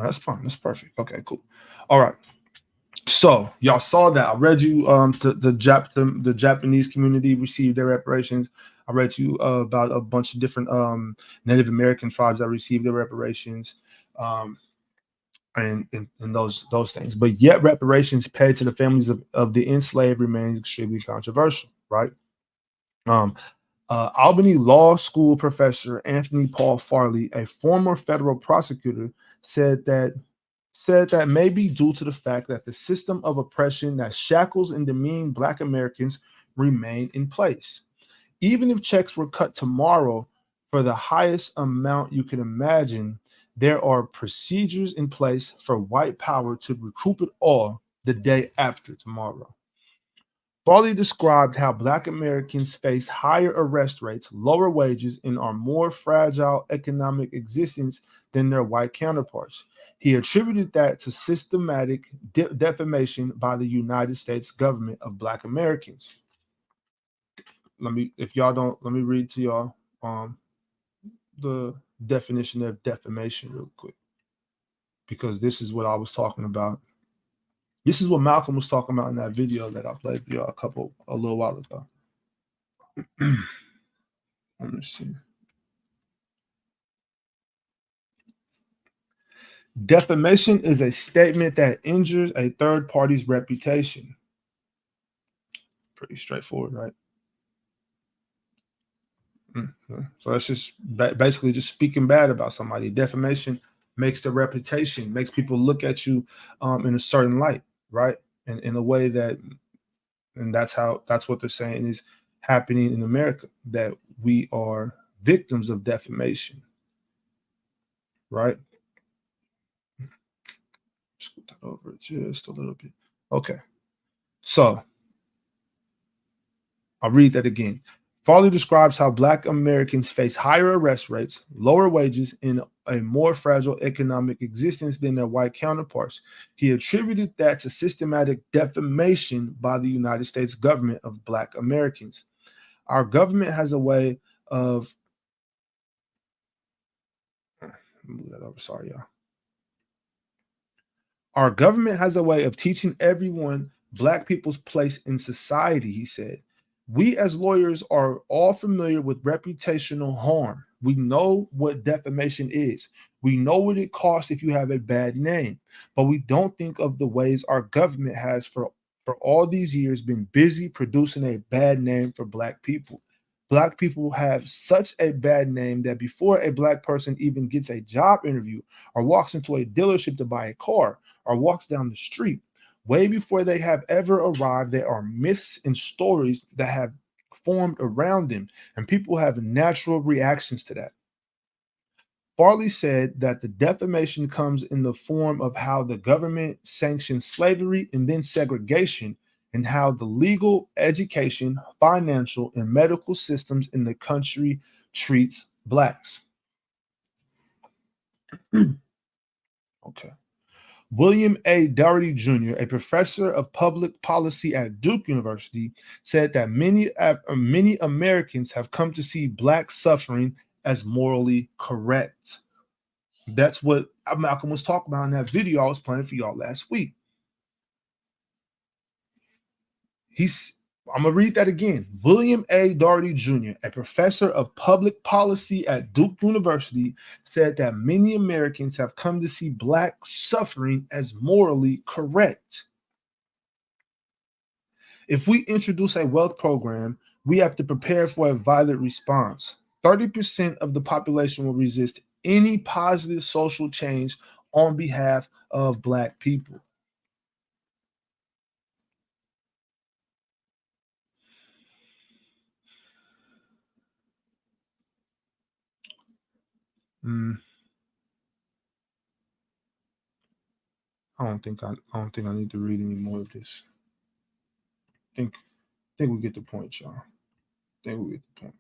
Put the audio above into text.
That's fine. That's perfect. Okay, cool. All right. So y'all saw that. I read you the Japanese community received their reparations. I read you about a bunch of different Native American tribes that received their reparations. Um, and those things. But yet reparations paid to the families of the enslaved remains extremely controversial, right? Um, Albany Law School professor Anthony Paul Farley, a former federal prosecutor, said that may be due to the fact that the system of oppression that shackles and demean Black Americans remain in place. Even if checks were cut tomorrow for the highest amount you can imagine, there are procedures in place for white power to recoup it all the day after tomorrow. Farley described how Black Americans face higher arrest rates, lower wages, and are more fragile economic existence than their white counterparts. He attributed that to systematic defamation by the United States government of Black Americans. If y'all don't, let me read to y'all the definition of defamation real quick, because this is what I was talking about. This is what Malcolm was talking about in that video that I played for y'all a little while ago. Let me see. Defamation is a statement that injures a third party's reputation. Pretty straightforward, right? So that's just basically just speaking bad about somebody. Defamation makes the reputation, makes people look at you in a certain light, right? And in a way that, and that's what they're saying is happening in America, that we are victims of defamation, right? Scoot that over just a little bit. Okay. So I'll read that again. Farley describes how Black Americans face higher arrest rates, lower wages, and a more fragile economic existence than their white counterparts. He attributed that to systematic defamation by the United States government of Black Americans. Our government has a way of move that over. Sorry, y'all. Our government has a way of teaching everyone Black people's place in society, he said. We as lawyers are all familiar with reputational harm. We know what defamation is. We know what it costs if you have a bad name, but we don't think of the ways our government has for all these years been busy producing a bad name for Black people. Black people have such a bad name that before a Black person even gets a job interview or walks into a dealership to buy a car or walks down the street, way before they have ever arrived, there are myths and stories that have formed around them, and people have natural reactions to that. Farley said that the defamation comes in the form of how the government sanctions slavery and then segregation, and how the legal, education, financial, and medical systems in the country treats Blacks. Okay. William A. Doherty Jr., a professor of public policy at Duke University, said that many Americans have come to see Black suffering as morally correct. That's what Malcolm was talking about in that video I was playing for y'all last week. I'm going to read that again. William A. Doherty Jr., a professor of public policy at Duke University, said that many Americans have come to see Black suffering as morally correct. If we introduce a wealth program, we have to prepare for a violent response. 30% of the population will resist any positive social change on behalf of Black people. I don't think I need to read any more of this. I think we get the point, y'all. I think we get the point.